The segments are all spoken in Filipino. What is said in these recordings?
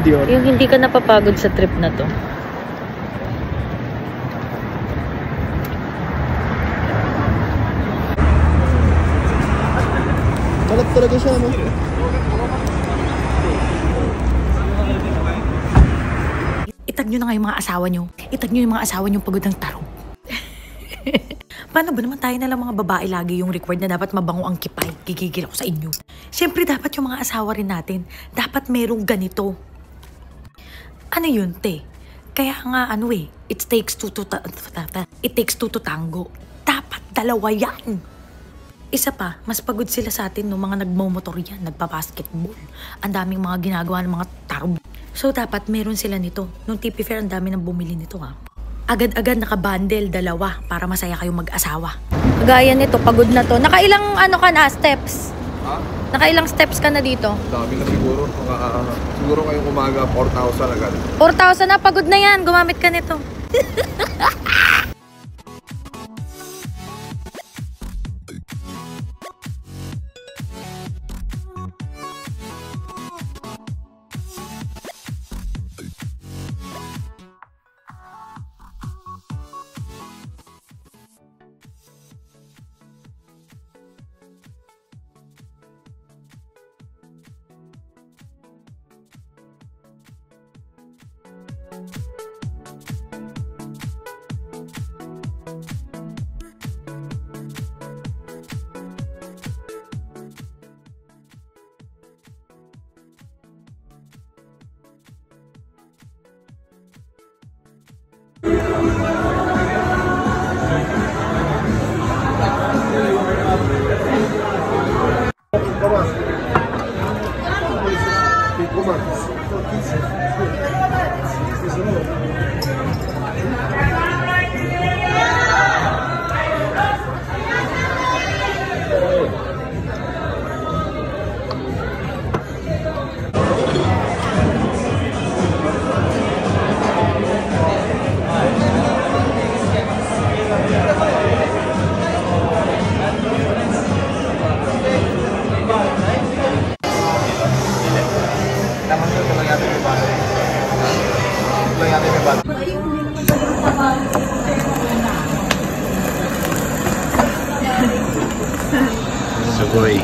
Dior. Yung hindi ka napapagod sa trip na to. Malat talaga siya, no? Itag nyo na nga yung mga asawa nyo. Itag nyo yung mga asawa nyo pagod ng tarong. Paano ba naman tayo na lang mga babae lagi yung record na dapat mabango ang kipay? Gigigil ako sa inyo. Siyempre dapat yung mga asawa rin natin. Dapat merong ganito. Ano yun, te? Kaya nga it takes two to tango. Dapat dalawa yan. Isa pa, mas pagod sila sa atin no mga nagmomotor yan, nagpa-basketball. Ang daming mga ginagawa ng mga tarbo. So dapat meron sila nito. Nung TP Fair, ang dami nang bumili nito ha. Agad-agad nakabundle, dalawa, para masaya kayong mag-asawa. Gaya nito, pagod na to. Nakailang ka na, steps? Ha? Nakailang steps ka na dito? Dami na siguro. Siguro ngayong umaga, 4,000 agad. 4,000 na, pagod na yan. Gumamit ka nito. Sugoy.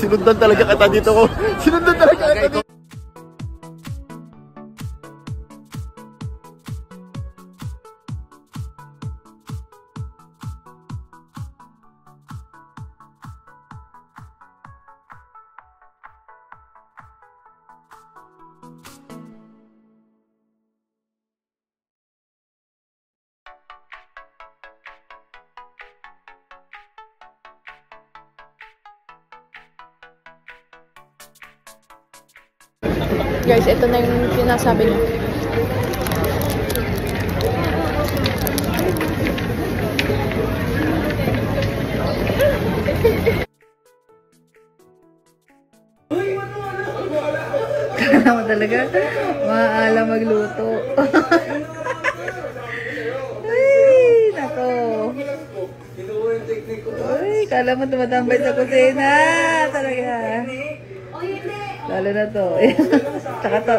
Sinundan talaga kita dito ko. Sinundan talaga kita dito. Guys, ito na yung sinasabi niya. Kala mo talaga, maaalam magluto. Ay, nako. Ay, kala mo tumatambay sa kusina. Talaga. Lalo na to. Tsaka to.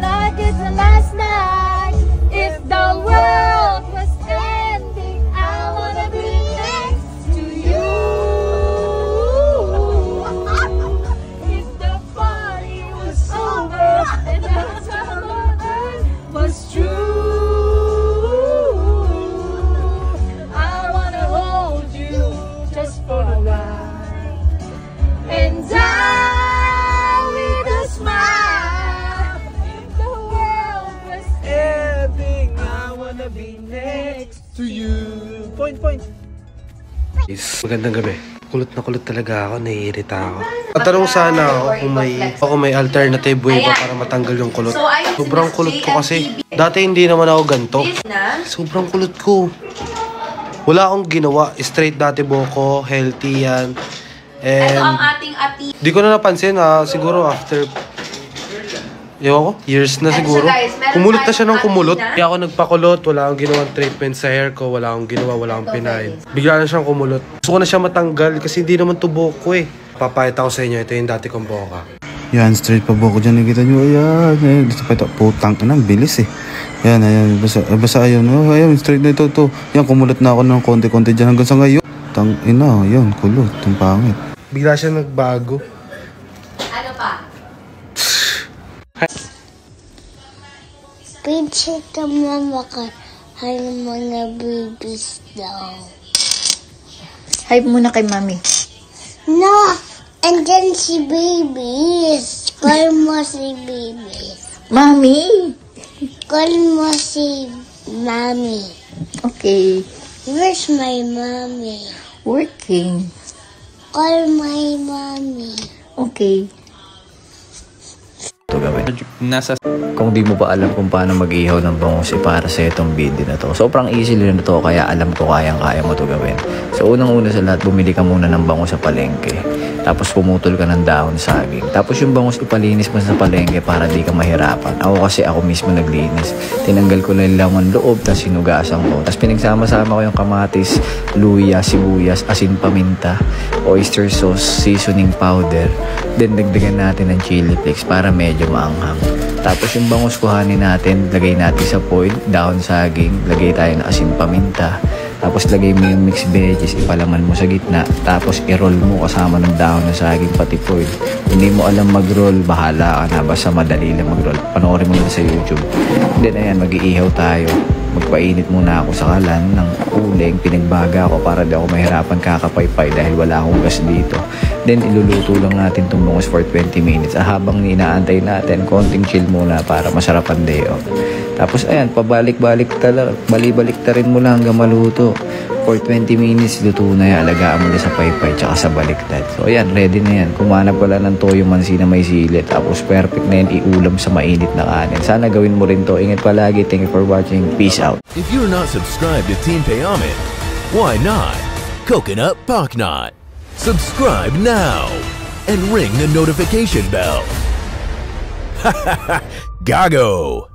Like it's the last night. If the world was ending, I wanna be next to you. If the party was over and the time on earth was true, I wanna hold you just for a while. And die with a smile. If the world was ending, I wanna be next To you. Point. Magandang gabi. Kulot na kulot talaga ako, naiirita ako. Tatanong sana ako kung may alternative way ba para matanggal yung kulot. Sobrang kulot ko kasi. Dati hindi naman ako ganito. Sobrang kulot ko. Wala akong ginawa. Straight dati buhok, healthy yan. And ito ang ating ati. Di ko na napansin siguro after years na siguro. Kumulot na siya ng kumulot. Kaya ako nagpakulot, wala akong ginawang treatment sa hair ko, wala akong ginawa, wala akong pinain. Bigla na siyang kumulot. Gusto ko na siya matanggal kasi hindi naman to buhok ko eh. Papayata ko sa inyo, ito yung dati kong buhok. Yan, straight pa buhok ko dyan. Nakita nyo, ayan. Dito pa ito, putang ka ng bilis eh. Ayan, ayan, basta ayun. Ayan, straight na ito. Yan, kumulot na ako ng konti-konti dyan hanggang sa ngayon. Tang ina, yan, kulot, ang pangit. Bigla siya nagbago. Ano pa? Picture ka mama ka. Hi mga babies daw. Hi muna kay mami. No! Andyan si babies. Call mo si babies. Mami! Call mo si mommy. Okay. Where's my mommy? Working. Call my mommy. Okay. Ito gawin. Kung di mo pa alam kung paano mag-ihaw ng bangus para sa itong video na to. Sobrang easy lang na to kaya alam ko kayang-kaya mo to gawin. So unang-una sa lahat, bumili ka muna ng bangus sa palengke. Tapos pumutol ka ng dahon saging. Tapos yung bangus ipalinis mo sa palengke para di ka mahirapan. Ako mismo naglinis. Tinanggal ko lang laman loob, tapos sinugasan ko. Tapos pinagsama-sama ko yung kamatis, luya, sibuyas, asin, paminta, oyster sauce, seasoning powder. Then dagdagan natin ng chili flakes para medyo maanghang. Tapos yung bangus kuhanin natin, lagay natin sa foil, dahon saging, lagay tayo ng asin, paminta. Tapos lagay mo yung mixed veggies, ipalaman mo sa gitna. Tapos i-roll mo kasama ng dahon na saging pati foil. Hindi mo alam mag-roll, bahala ka na. Basta madali lang mag-roll. Panoorin mo na sa YouTube. Then ayan, mag-iihaw tayo. Magpainit muna ako sa kalan ng uling. Pinagbaga ako para di ako mahirapan kakapaypay dahil wala akong gas dito. Then iluluto lang natin itong bangus for 20 minutes. Habang inaantay natin, konting chill muna para masarap ang day off. Tapos ayan, pabalik-balik balik ta rin mo lang hanggang maluto. For 20 minutes, luto na yan. Alagaan mo na sa paypay tsaka sa baliktad. So ayan, ready na yan. Kumanap pala ng toyo mansi na may sili. Tapos perfect na yan, iulam sa mainit na kanin. Sana gawin mo rin to. Ingat palagi. Thank you for watching. Peace out. If you're not subscribed to Team Payaman, why not? Coconut Pocknot. Subscribe now and ring the notification bell. Gago!